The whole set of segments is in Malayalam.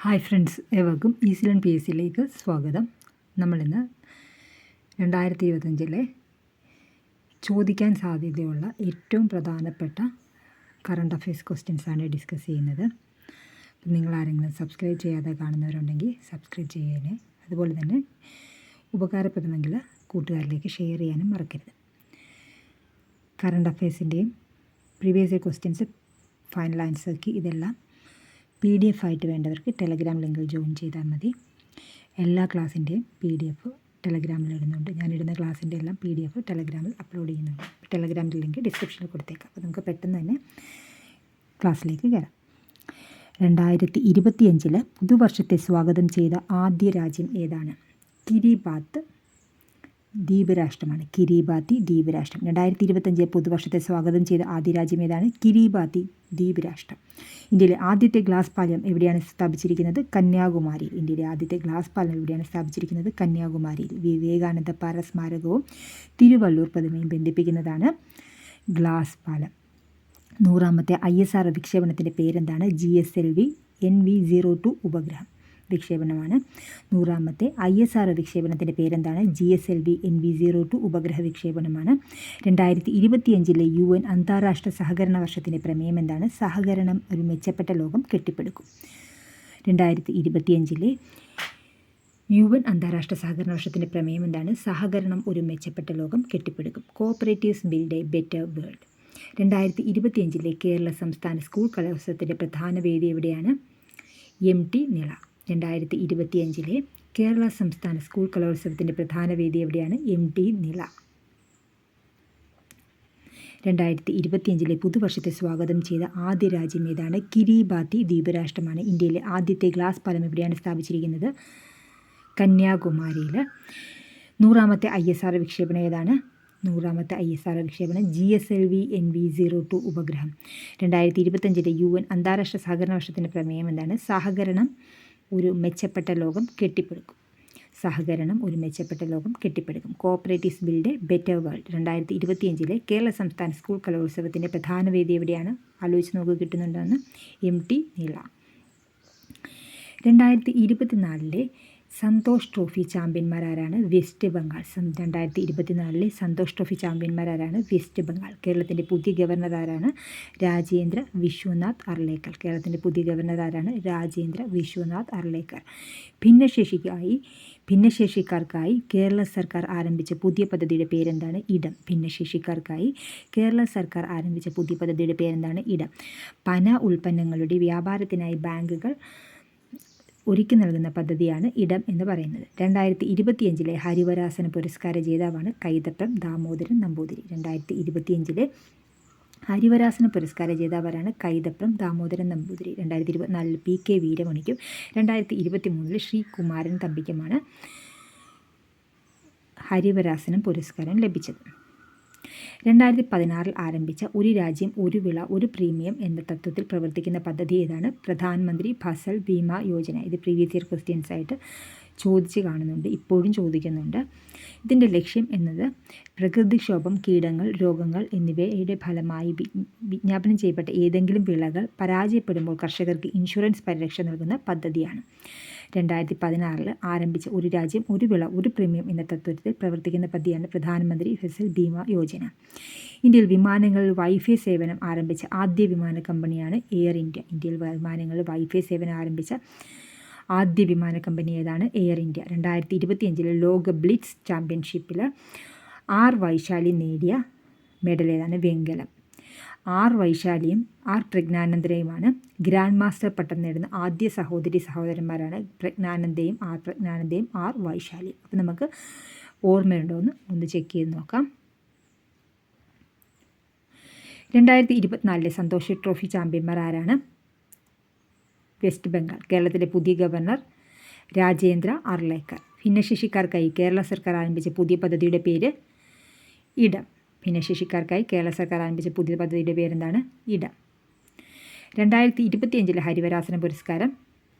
ഹായ് ഫ്രണ്ട്സ്, ഏവർക്കും ഈസി ലേൺ പി എസ് സിയിലേക്ക് സ്വാഗതം. നമ്മളിന്ന് 2025 ചോദിക്കാൻ സാധ്യതയുള്ള ഏറ്റവും പ്രധാനപ്പെട്ട കറണ്ട് അഫയേഴ്സ് ക്വസ്റ്റ്യൻസാണ് ഡിസ്കസ് ചെയ്യുന്നത്. നിങ്ങൾ ആരെങ്കിലും സബ്സ്ക്രൈബ് ചെയ്യാതെ കാണുന്നവരുണ്ടെങ്കിൽ സബ്സ്ക്രൈബ് ചെയ്യാനേ, അതുപോലെ തന്നെ ഉപകാരപ്പെടുമെങ്കിൽ കൂട്ടുകാരിലേക്ക് ഷെയർ ചെയ്യാനും മറക്കരുത്. കറണ്ട് അഫയേഴ്സിൻ്റെയും പ്രീവിയസ് ഇയർ ക്വസ്റ്റ്യൻസ്, ഫൈനൽ ആൻസർക്ക് ഇതെല്ലാം PDF ആയിട്ട് വേണ്ടവർക്ക് ടെലഗ്രാം ലിങ്കിൽ ജോയിൻ ചെയ്താൽ മതി. എല്ലാ ക്ലാസ്സിൻ്റെയും PDF ടെലഗ്രാമിൽ ഇടുന്നുണ്ട്. ഞാനിടുന്ന ക്ലാസ്സിൻ്റെ എല്ലാം PDF ടെലഗ്രാമിൽ അപ്ലോഡ് ചെയ്യുന്നുണ്ട്. ടെലഗ്രാമിൻ്റെ ലിങ്ക് ഡിസ്ക്രിപ്ഷനിൽ കൊടുത്തേക്കാം. അപ്പോൾ നമുക്ക് പെട്ടെന്ന് തന്നെ ക്ലാസ്സിലേക്ക് കയറാം. 2025 പുതുവർഷത്തെ സ്വാഗതം ചെയ്ത ആദ്യ രാജ്യം ഏതാണ്? കിരിബാത്തി ദ്വീപ് രാഷ്ട്രമാണ്. കിരിബാത്തി ദ്വീപ് രാഷ്ട്രം. 2025 പുതുവർഷത്തെ സ്വാഗതം ചെയ്ത ആദ്യ രാജ്യം ഏതാണ്? കിരിബാത്തി ദ്വീപ് രാഷ്ട്രം. ഇന്ത്യയിലെ ആദ്യത്തെ ഗ്ലാസ് പാലം എവിടെയാണ് സ്ഥാപിച്ചിരിക്കുന്നത്? കന്യാകുമാരിയിൽ. ഇന്ത്യയിലെ ആദ്യത്തെ ഗ്ലാസ് പാലം എവിടെയാണ് സ്ഥാപിച്ചിരിക്കുന്നത്? കന്യാകുമാരിയിൽ. വിവേകാനന്ദ പാറ സ്മാരകവും തിരുവള്ളൂർ പ്രതിമയും ബന്ധിപ്പിക്കുന്നതാണ് ഗ്ലാസ് പാലം. 100ാമത്തെ ISRO വിക്ഷേപണത്തിൻ്റെ പേരെന്താണ്? GSLV NV-02 ഉപഗ്രഹം വിക്ഷേപണമാണ്. 100ാമത്തെ ISRO വിക്ഷേപണത്തിൻ്റെ പേരെന്താണ്? GSLV NV-02 ഉപഗ്രഹ വിക്ഷേപണമാണ്. 2025 UN അന്താരാഷ്ട്ര സഹകരണ വർഷത്തിൻ്റെ പ്രമേയം എന്താണ്? സഹകരണം ഒരു മെച്ചപ്പെട്ട ലോകം കെട്ടിപ്പടുക്കും. 2025 UN അന്താരാഷ്ട്ര സഹകരണ വർഷത്തിൻ്റെ പ്രമേയം എന്താണ്? സഹകരണം ഒരു മെച്ചപ്പെട്ട ലോകം കെട്ടിപ്പടുക്കും. Cooperatives build a better world. 2025 Kerala സംസ്ഥാന സ്കൂൾ കലോത്സവത്തിൻ്റെ പ്രധാന വേദി എവിടെയാണ്? MT നിള. 2025 കേരള സംസ്ഥാന സ്കൂൾ കലോത്സവത്തിൻ്റെ പ്രധാന വേദി എവിടെയാണ്? MT നിള. 2025 പുതുവർഷത്തെ സ്വാഗതം ചെയ്ത ആദ്യ രാജ്യം ഏതാണ്? കിരിബാത്തി ദ്വീപ് രാഷ്ട്രമാണ്. ഇന്ത്യയിലെ ആദ്യത്തെ ഗ്ലാസ് പാലം എവിടെയാണ് സ്ഥാപിച്ചിരിക്കുന്നത്? കന്യാകുമാരിയിൽ. 100ാമത്തെ ISRO വിക്ഷേപണം ഏതാണ്? 100ാമത്തെ ISRO വിക്ഷേപണം GSLV NV-02 ഉപഗ്രഹം. 2025 UN അന്താരാഷ്ട്ര സഹകരണ വർഷത്തിൻ്റെ പ്രമേയം എന്താണ്? സഹകരണം ഒരു മെച്ചപ്പെട്ട ലോകം കെട്ടിപ്പടുക്കും. സഹകരണം ഒരു മെച്ചപ്പെട്ട ലോകം കെട്ടിപ്പടുക്കും. Cooperatives build a better world. 2025 Kerala സംസ്ഥാന സ്കൂൾ കലോത്സവത്തിൻ്റെ പ്രധാന വേദി എവിടെയാണ്? ആലോചിച്ച് നോക്കുക, കിട്ടുന്നുണ്ടെന്ന്. MT നിള. 2024 സന്തോഷ് ട്രോഫി ചാമ്പ്യന്മാരാരാണ്? വെസ്റ്റ് ബംഗാൾ. 2024 സന്തോഷ് ട്രോഫി ചാമ്പ്യന്മാരാരാണ്? വെസ്റ്റ് ബംഗാൾ. കേരളത്തിൻ്റെ പുതിയ ഗവർണർ ആരാണ്? രാജേന്ദ്ര വിശ്വനാഥ് അർലേക്കർ. കേരളത്തിൻ്റെ പുതിയ ഗവർണർ ആരാണ്? രാജേന്ദ്ര വിശ്വനാഥ് അർലേക്കർ. ഭിന്നശേഷിക്കാർക്കായി കേരള സർക്കാർ ആരംഭിച്ച പുതിയ പദ്ധതിയുടെ പേരെന്താണ്? ഇടം. ഭിന്നശേഷിക്കാർക്കായി കേരള സർക്കാർ ആരംഭിച്ച പുതിയ പദ്ധതിയുടെ പേരെന്താണ്? ഇടം. പന ഉൽപ്പന്നങ്ങളുടെ വ്യാപാരത്തിനായി ബാങ്കുകൾ ഒരുക്കി നൽകുന്ന പദ്ധതിയാണ് ഇടം എന്ന് പറയുന്നത്. 2025 ഹരിവരാസന പുരസ്കാര ജേതാവാണ് കൈതപ്രം ദാമോദരൻ നമ്പൂതിരി. 2025 ഹരിവരാസന പുരസ്കാര ജേതാവാരാണ്? കൈതപ്രം ദാമോദരൻ നമ്പൂതിരി. 2024 PK വീരമണിക്കും 2023 ശ്രീകുമാരൻ തമ്പിക്കുമാണ് ഹരിവരാസനം പുരസ്കാരം ലഭിച്ചത്. 2016 ആരംഭിച്ച ഒരു രാജ്യം ഒരു വിള ഒരു പ്രീമിയം എന്ന തത്വത്തിൽ പ്രവർത്തിക്കുന്ന പദ്ധതി ഏതാണ്? പ്രധാനമന്ത്രി ഫസൽ ബീമ യോജന. ഇത് പ്രീവിയസ് ഇയർ ക്വസ്റ്റ്യൻസ് ആയിട്ട് ചോദിച്ച് കാണുന്നുണ്ട്, ഇപ്പോഴും ചോദിക്കുന്നുണ്ട്. ഇതിൻ്റെ ലക്ഷ്യം എന്നത് പ്രകൃതിക്ഷോഭം, കീടങ്ങൾ, രോഗങ്ങൾ എന്നിവയുടെ ഫലമായി വിജ്ഞാപനം ചെയ്യപ്പെട്ട ഏതെങ്കിലും വിളകൾ പരാജയപ്പെടുമ്പോൾ കർഷകർക്ക് ഇൻഷുറൻസ് പരിരക്ഷ നൽകുന്ന പദ്ധതിയാണ്. 2016 ആരംഭിച്ച ഒരു രാജ്യം ഒരു വിള ഒരു പ്രീമിയം എന്ന തത്വത്തിൽ പ്രവർത്തിക്കുന്ന പദ്ധതിയാണ് പ്രധാനമന്ത്രി ഫസൽ ബീമ യോജന. ഇന്ത്യയിൽ വിമാനങ്ങളിൽ വൈഫൈ സേവനം ആരംഭിച്ച ആദ്യ വിമാന കമ്പനിയാണ് എയർ ഇന്ത്യ. ഇന്ത്യയിൽ വിമാനങ്ങളിൽ വൈഫൈ സേവനം ആരംഭിച്ച ആദ്യ വിമാന കമ്പനി ഏതാണ്? Air India. 2025 ലോക ബ്ലിറ്റ്സ് ചാമ്പ്യൻഷിപ്പിൽ R വൈശാലി നേടിയ മെഡൽ ഏതാണ്? വെങ്കലം. R വൈശാലിയും R പ്രജ്ഞാനന്ദയുമാണ് ഗ്രാൻഡ് മാസ്റ്റർ പട്ടം നേടുന്ന ആദ്യ സഹോദരന്മാരാണ് പ്രജ്ഞാനന്ദയും R വൈശാലി. അപ്പോൾ നമുക്ക് ഓർമ്മയുണ്ടോ എന്ന് ഒന്ന് ചെക്ക് ചെയ്ത് നോക്കാം. 2024 സന്തോഷ് ട്രോഫി ചാമ്പ്യന്മാർ ആരാണ്? വെസ്റ്റ് ബംഗാൾ. കേരളത്തിലെ പുതിയ ഗവർണർ രാജേന്ദ്ര അർലേക്കർ. ഭിന്നശേഷിക്കാർക്കായി കേരള സർക്കാർ ആരംഭിച്ച പുതിയ പദ്ധതിയുടെ പേര് ഇടം. ഭിന്നശേഷിക്കാർക്കായി കേരള സർക്കാർ ആരംഭിച്ച പുതിയ പദ്ധതിയുടെ പേരെന്താണ്? ഇടം. 2025 ഹരിവരാസന പുരസ്കാരം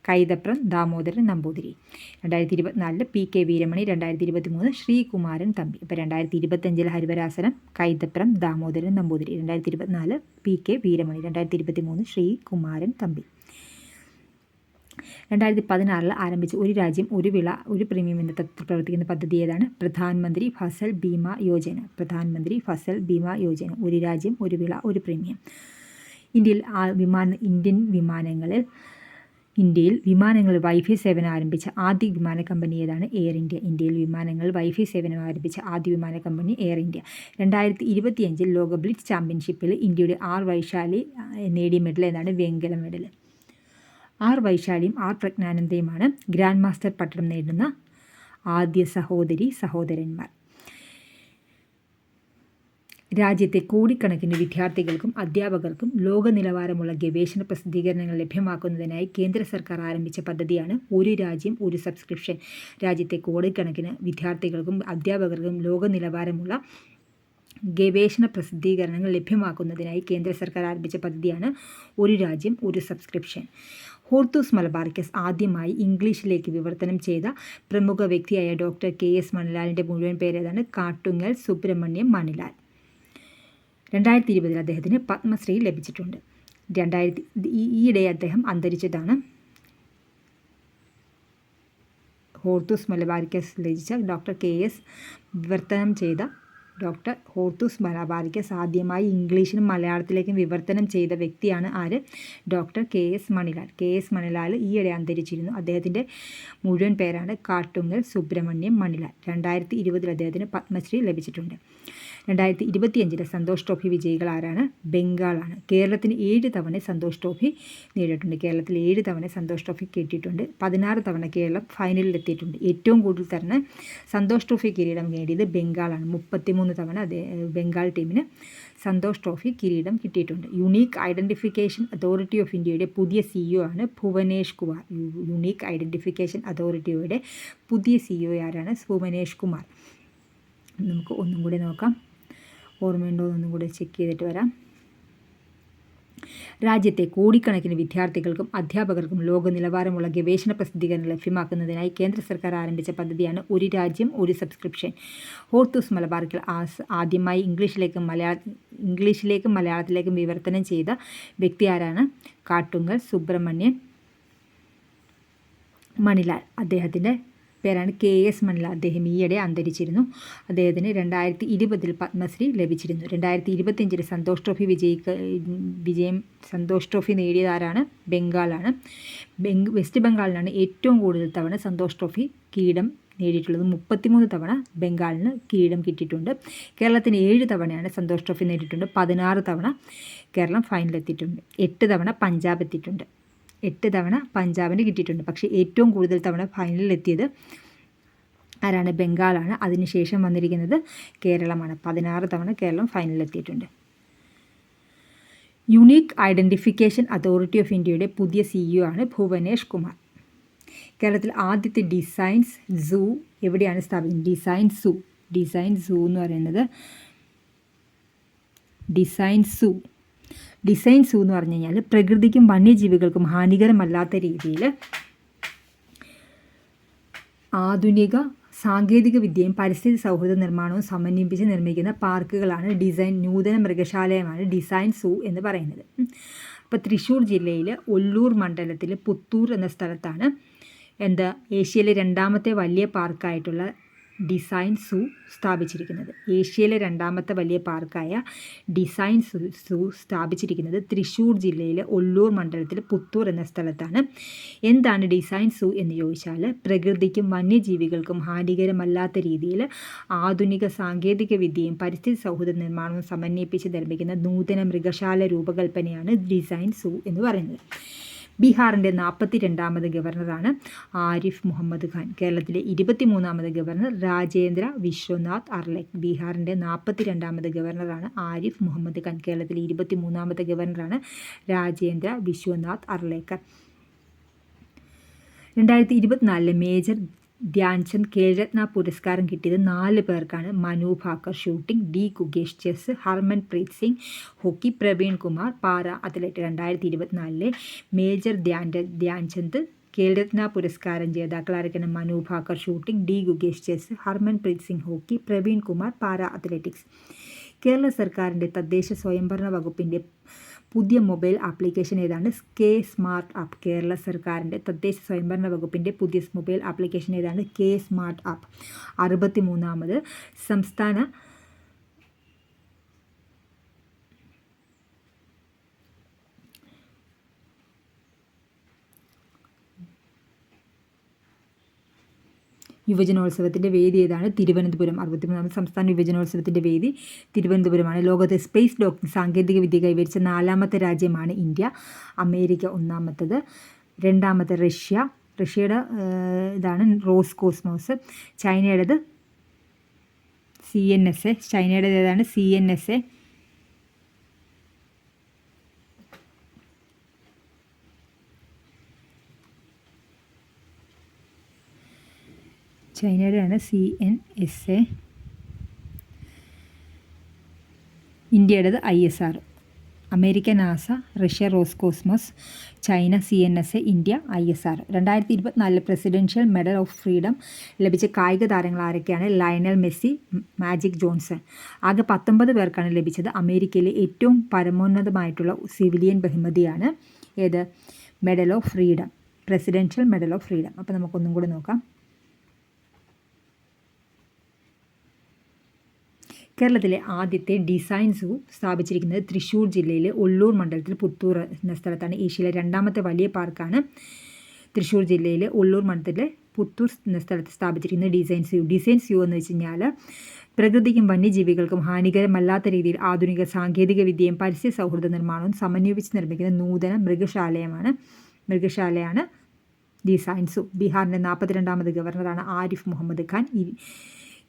കൈതപ്രം ദാമോദരൻ നമ്പൂതിരി. 2024 PK വീരമണി. 2023 ശ്രീകുമാരൻ തമ്പി. അപ്പോൾ 2025 ഹരിവരാസനം കൈതപ്രം ദാമോദരൻ നമ്പൂതിരി. 2024 PK വീരമണി. 2023 ശ്രീകുമാരൻ തമ്പി. 2016 ആരംഭിച്ച ഒരു രാജ്യം ഒരു വിള ഒരു പ്രീമിയം എന്ന തത്വത്തിൽ പ്രവർത്തിക്കുന്ന പദ്ധതി ഏതാണ്? പ്രധാനമന്ത്രി ഫസൽ ബീമ യോജന. പ്രധാനമന്ത്രി ഫസൽ ബീമ യോജന. ഒരു രാജ്യം ഒരു വിള ഒരു പ്രീമിയം. ഇന്ത്യയിൽ വിമാനങ്ങളിൽ വൈഫൈ സേവനം ആരംഭിച്ച ആദ്യ വിമാന കമ്പനി ഏതാണ്? Air India. ഇന്ത്യയിൽ വിമാനങ്ങളിൽ വൈഫൈ സേവനം ആരംഭിച്ച ആദ്യ വിമാന കമ്പനി എയർ ഇന്ത്യ. 2025 ലോക ബ്ലിറ്റ്സ് ചാമ്പ്യൻഷിപ്പിൽ ഇന്ത്യയുടെ ആർ വൈശാലി നേടിയ മെഡൽ ഏതാണ്? വെങ്കല മെഡൽ. ആർ വൈശാലിയും ആർ പ്രജ്ഞാനന്ദയുമാണ് ഗ്രാൻഡ് മാസ്റ്റർ പട്ടം നേടുന്ന ആദ്യ സഹോദരന്മാർ. രാജ്യത്തെ കോടിക്കണക്കിന് വിദ്യാർത്ഥികൾക്കും അധ്യാപകർക്കും ലോക നിലവാരമുള്ള ഗവേഷണ പ്രസിദ്ധീകരണങ്ങൾ ലഭ്യമാക്കുന്നതിനായി കേന്ദ്ര സർക്കാർ ആരംഭിച്ച പദ്ധതിയാണ് ഒരു രാജ്യം ഒരു സബ്സ്ക്രിപ്ഷൻ. രാജ്യത്തെ കോടിക്കണക്കിന് വിദ്യാർത്ഥികൾക്കും അധ്യാപകർക്കും ലോക നിലവാരമുള്ള ഗവേഷണ പ്രസിദ്ധീകരണങ്ങൾ ലഭ്യമാക്കുന്നതിനായി കേന്ദ്ര സർക്കാർ ആരംഭിച്ച പദ്ധതിയാണ് ഒരു രാജ്യം ഒരു സബ്സ്ക്രിപ്ഷൻ. ഹോർത്തൂസ് മലബാറിക്കസ് ആദ്യമായി ഇംഗ്ലീഷിലേക്ക് വിവർത്തനം ചെയ്ത പ്രമുഖ വ്യക്തിയായ ഡോക്ടർ KS മണിലാലിൻ്റെ മുഴുവൻ പേരേതാണ്? കാട്ടുങ്ങൽ സുബ്രഹ്മണ്യം മണിലാൽ. 2020 അദ്ദേഹത്തിന് പത്മശ്രീ ലഭിച്ചിട്ടുണ്ട്. ഈയിടെ അദ്ദേഹം അന്തരിച്ചതാണ്. ഹോർത്തൂസ് മലബാറിക്കസ് രചിച്ച ഡോക്ടർ KS വിവർത്തനം ചെയ്ത ഡോക്ടർ ഹോർത്തൂസ് മലബാറിക്കസ് ആദ്യമായി ഇംഗ്ലീഷിനും മലയാളത്തിലേക്കും വിവർത്തനം ചെയ്ത വ്യക്തിയാണ് ആര്? Doctor KS Manilal. KS Manilal ഈയിടെ അന്തരിച്ചിരുന്നു. അദ്ദേഹത്തിൻ്റെ മുഴുവൻ പേരാണ് കാട്ടുങ്ങൽ സുബ്രഹ്മണ്യം മണിലാൽ. 2020 അദ്ദേഹത്തിന് പത്മശ്രീ ലഭിച്ചിട്ടുണ്ട്. 2025 സന്തോഷ് ട്രോഫി വിജയികൾ ആരാണ്? ബംഗാളാണ്. കേരളത്തിന് 7 തവണ സന്തോഷ് ട്രോഫി നേടിയിട്ടുണ്ട്. കേരളത്തിൽ 7 തവണ സന്തോഷ് ട്രോഫി കിട്ടിയിട്ടുണ്ട്. 16 തവണ കേരളം ഫൈനലിൽ എത്തിയിട്ടുണ്ട്. ഏറ്റവും കൂടുതൽ തവണ സന്തോഷ് ട്രോഫി കിരീടം നേടിയത് ബംഗാളാണ്. 33 തവണ ബംഗാൾ ടീമിന് സന്തോഷ് ട്രോഫി കിരീടം കിട്ടിയിട്ടുണ്ട്. യുണീക്ക് ഐഡൻറ്റിഫിക്കേഷൻ അതോറിറ്റി ഓഫ് ഇന്ത്യയുടെ പുതിയ CEO ആണ് ഭുവനേഷ് കുമാർ. യുണീക്ക് ഐഡൻറ്റിഫിക്കേഷൻ അതോറിറ്റിയുടെ പുതിയ CEO ആരാണ്? ഭുവനേഷ് കുമാർ. നമുക്ക് ഒന്നും കൂടി നോക്കാം, ഓർമ്മയുണ്ടോ എന്നൊന്നും കൂടി ചെക്ക് ചെയ്തിട്ട് വരാം. രാജ്യത്തെ കോടിക്കണക്കിന് വിദ്യാർത്ഥികൾക്കും അധ്യാപകർക്കും ലോക നിലവാരമുള്ള ഗവേഷണ പ്രസിദ്ധീകരണം ലഭ്യമാക്കുന്നതിനായി കേന്ദ്ര സർക്കാർ ആരംഭിച്ച പദ്ധതിയാണ് ഒരു രാജ്യം ഒരു സബ്സ്ക്രിപ്ഷൻ. ഹോർത്തൂസ് മലബാറിക്കസ് ആദ്യമായി ഇംഗ്ലീഷിലേക്കും മലയാളത്തിലേക്കും വിവർത്തനം ചെയ്ത വ്യക്തി ആരാണ്? കാട്ടുങ്ങൽ സുബ്രഹ്മണ്യൻ മണിലാൽ. അദ്ദേഹത്തിൻ്റെ പേരാണ് KS മണിലാൽ. അദ്ദേഹം ഈയിടെ അന്തരിച്ചിരുന്നു. അദ്ദേഹത്തിന് 2020 പത്മശ്രീ ലഭിച്ചിരുന്നു. 2025 സന്തോഷ് ട്രോഫി സന്തോഷ് ട്രോഫി നേടിയത് ആരാണ്? ബംഗാളാണ്. വെസ്റ്റ് ബംഗാളിനാണ് ഏറ്റവും കൂടുതൽ തവണ സന്തോഷ് ട്രോഫി കിരീടം നേടിയിട്ടുള്ളത്. 33 തവണ ബംഗാളിന് കിരീടം കിട്ടിയിട്ടുണ്ട്. കേരളത്തിന് 7 തവണയാണ് സന്തോഷ് ട്രോഫി നേടിയിട്ടുണ്ട്. 16 തവണ കേരളം ഫൈനലെത്തിയിട്ടുണ്ട്. 8 തവണ പഞ്ചാബ് എത്തിയിട്ടുണ്ട്. 8 തവണ പഞ്ചാബിന് കിട്ടിയിട്ടുണ്ട്. പക്ഷേ ഏറ്റവും കൂടുതൽ തവണ ഫൈനലിലെത്തിയത് ആരാണ്? ബംഗാളാണ്. അതിനുശേഷം വന്നിരിക്കുന്നത് കേരളമാണ്. 16 തവണ കേരളം ഫൈനലിലെത്തിയിട്ടുണ്ട്. യുണീക്ക് ഐഡൻറ്റിഫിക്കേഷൻ അതോറിറ്റി ഓഫ് ഇന്ത്യയുടെ പുതിയ CEO ആണ് ഭുവനേഷ് കുമാർ. കേരളത്തിൽ ആദ്യത്തെ ഡിസൈൻസ് സൂ എവിടെയാണ് സ്ഥാപിക്കുന്നത്? ഡിസൈൻ സൂ എന്ന് പറയുന്നത് ഡിസൈൻ സൂ എന്ന് പറഞ്ഞു കഴിഞ്ഞാൽ പ്രകൃതിക്കും വന്യജീവികൾക്കും ഹാനികരമല്ലാത്ത രീതിയിൽ ആധുനിക സാങ്കേതിക വിദ്യയും പരിസ്ഥിതി സൗഹൃദ നിർമ്മാണവും സമന്വയിപ്പിച്ച് നിർമ്മിക്കുന്ന പാർക്കുകളാണ് നൂതന മൃഗശാലയമാണ് ഡിസൈൻ സൂ എന്ന് പറയുന്നത്. അപ്പോൾ തൃശ്ശൂർ ജില്ലയിൽ ഒല്ലൂർ മണ്ഡലത്തിൽ പുത്തൂർ എന്ന സ്ഥലത്താണ് ഏഷ്യയിലെ 2ാമത്തെ വലിയ പാർക്കായിട്ടുള്ള ഡിസൈൻ സൂ സ്ഥാപിച്ചിരിക്കുന്നത്. ഏഷ്യയിലെ 2ാമത്തെ വലിയ പാർക്കായ ഡിസൈൻ സൂ സ്ഥാപിച്ചിരിക്കുന്നത് തൃശ്ശൂർ ജില്ലയിലെ ഒല്ലൂർ മണ്ഡലത്തിൽ പുത്തൂർ എന്ന സ്ഥലത്താണ്. എന്താണ് ഡിസൈൻ സൂ എന്ന് ചോദിച്ചാൽ പ്രകൃതിക്കും വന്യജീവികൾക്കും ഹാനികരമല്ലാത്ത രീതിയിൽ ആധുനിക സാങ്കേതിക വിദ്യയും പരിസ്ഥിതി സൗഹൃദ നിർമ്മാണവും സമന്വയിപ്പിച്ച് നിർമ്മിക്കുന്ന നൂതന മൃഗശാല രൂപകൽപ്പനയാണ് ഡിസൈൻ സൂ എന്ന് പറയുന്നത്. ബീഹാറിൻ്റെ 42ാമത് ഗവർണറാണ് ആരിഫ് മുഹമ്മദ് ഖാൻ. കേരളത്തിലെ 23ാമത് ഗവർണർ രാജേന്ദ്ര വിശ്വനാഥ് അർലേക്കർ. ബീഹാറിൻ്റെ 42ാമത് ഗവർണറാണ് ആരിഫ് മുഹമ്മദ് ഖാൻ. കേരളത്തിലെ 23ാമത്തെ ഗവർണറാണ് രാജേന്ദ്ര വിശ്വനാഥ് അർലേക്കർ. 2024 മേജർ ധ്യാൻചന്ദ് ഖേൽരത്ന പുരസ്കാരം കിട്ടിയത് 4 പേർക്കാണ്. Manu Bhaker shooting, D. Gukesh chess, Harmanpreet Singh hockey, Praveen Kumar para athlete. 2024 Major Dhyan Chand Khel Ratna പുരസ്കാരം ജേതാക്കളായിരിക്കണം Manu Bhaker shooting, D. Gukesh chess, Harmanpreet Singh hockey, Praveen Kumar para athletics. Kerala സർക്കാരിൻ്റെ തദ്ദേശ സ്വയംഭരണ വകുപ്പിൻ്റെ പുതിയ മൊബൈൽ ആപ്ലിക്കേഷൻ ഏതാണ്? K smart app. കേരള സർക്കാരിൻ്റെ തദ്ദേശ സ്വയംഭരണ വകുപ്പിൻ്റെ പുതിയ മൊബൈൽ ആപ്ലിക്കേഷൻ ഏതാണ്? K smart app. 63ാമത് സംസ്ഥാന യുവജനോത്സവത്തിൻ്റെ വേദി ഏതാണ്? തിരുവനന്തപുരം. 63ാമത് സംസ്ഥാന യുവജനോത്സവത്തിൻ്റെ വേദി തിരുവനന്തപുരമാണ്. ലോകത്തെ സ്പേസ് ഡോക്കിംഗ് സാങ്കേതിക വിദ്യ കൈവരിച്ച 4ാമത്തെ രാജ്യമാണ് ഇന്ത്യ. അമേരിക്ക 1ാമത്തത്. 2ാമത്തെ റഷ്യ. റഷ്യയുടെ ഇതാണ് റോസ്കോസ്മോസ്. ചൈനയുടേത് CNSA. ചൈനയുടേത് ഏതാണ്? CNSA. ചൈനയുടെയാണ് CNSA. ഇന്ത്യയുടേത് ISR. America NASA, Russia Roscosmos, China CNSA, India ISR. 2024 presidential Medal of freedom ലഭിച്ച കായിക താരങ്ങൾ ആരൊക്കെയാണ്? Lionel Messi, magic Johnson. ആകെ 19 പേർക്കാണ് ലഭിച്ചത്. അമേരിക്കയിലെ ഏറ്റവും പരമോന്നതമായിട്ടുള്ള സിവിലിയൻ ബഹുമതിയാണ് ഏത്? Medal of freedom, presidential Medal of freedom. അപ്പോൾ നമുക്കൊന്നും കൂടി നോക്കാം. കേരളത്തിലെ ആദ്യത്തെ ഡിസൈൻ സൂ സ്ഥാപിച്ചിരിക്കുന്നത് തൃശ്ശൂർ ജില്ലയിലെ ഒല്ലൂർ മണ്ഡലത്തിൽ പുത്തൂർ എന്ന സ്ഥലത്താണ്. ഏഷ്യയിലെ 2ാമത്തെ വലിയ പാർക്കാണ് തൃശ്ശൂർ ജില്ലയിലെ ഒല്ലൂർ മണ്ഡലത്തിലെ പുത്തൂർ എന്ന സ്ഥലത്ത് സ്ഥാപിച്ചിരിക്കുന്ന ഡിസൈൻ സൂ എന്ന് വെച്ച് കഴിഞ്ഞാൽ പ്രകൃതിക്കും വന്യജീവികൾക്കും ഹാനികരമല്ലാത്ത രീതിയിൽ ആധുനിക സാങ്കേതിക വിദ്യയും പരിസ്ഥിതി സൗഹൃദ നിർമ്മാണവും സമന്വയിപ്പിച്ച് നിർമ്മിക്കുന്ന നൂതന മൃഗശാലയാണ് ഡിസൈൻ സൂ. ബീഹാറിൻ്റെ 42ാമത് ഗവർണറാണ് ആരിഫ് മുഹമ്മദ് ഖാൻ.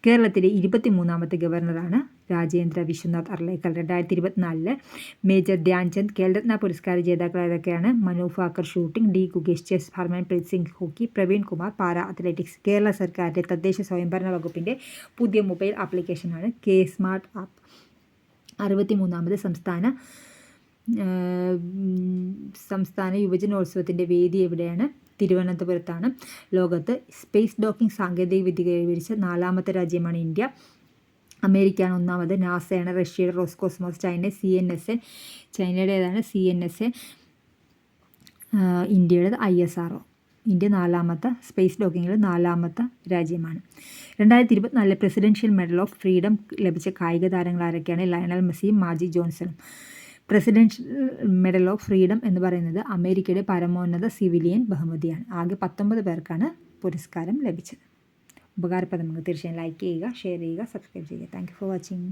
കേരളത്തിലെ 23ാമത്തെ ഗവർണറാണ് രാജേന്ദ്ര വിശ്വനാഥ് അർലേക്കർ. 2024 മേജർ ധ്യാൻചന്ദ് ഖേൽരത്ന പുരസ്കാര ജേതാക്കൾ ഏതൊക്കെയാണ്? Manu Bhaker shooting, D Gukesh chess, Harmanpreet Singh hockey, Praveen Kumar para athletics. Kerala സർക്കാരിൻ്റെ തദ്ദേശ സ്വയംഭരണ വകുപ്പിൻ്റെ പുതിയ മൊബൈൽ ആപ്ലിക്കേഷനാണ് കെ സ്മാർട്ട് ആപ്പ്. 63ാമത് സംസ്ഥാന യുവജനോത്സവത്തിൻ്റെ വേദി എവിടെയാണ്? തിരുവനന്തപുരത്താണ്. ലോകത്ത് സ്പേസ് ഡോക്കിംഗ് സാങ്കേതിക വിദ്യ കൈവരിച്ച 4ാമത്തെ രാജ്യമാണ് ഇന്ത്യ. അമേരിക്കയാണ് 1ാമത്. നാസയാണ്. റഷ്യയുടെ റോസ്കോസ്മോസ്. China CNSA. ചൈനയുടെ ഏതാണ്? CNSA. ഇന്ത്യയുടേത് ISR. ഇന്ത്യ 4ാമത്തെ സ്പേസ് ഡോക്കിങ്ങിൽ 4ാമത്തെ രാജ്യമാണ്. 2024 പ്രസിഡൻഷ്യൽ മെഡൽ ഓഫ് ഫ്രീഡം ലഭിച്ച കായിക താരങ്ങൾ ആരൊക്കെയാണ്? ലയണൽ മെസ്സിയും മാജിക് ജോൺസണും. പ്രസിഡൻഷ്യൽ മെഡൽ ഓഫ് ഫ്രീഡം എന്ന് പറയുന്നത് അമേരിക്കയുടെ പരമോന്നത സിവിലിയൻ ബഹുമതിയാണ്. ആകെ 19 പേർക്കാണ് പുരസ്കാരം ലഭിച്ചത്. ഉപകാരപ്രദമാണ്. തീർച്ചയായും ലൈക്ക് ചെയ്യുക, ഷെയർ ചെയ്യുക, സബ്സ്ക്രൈബ് ചെയ്യുക. Thank you for watching.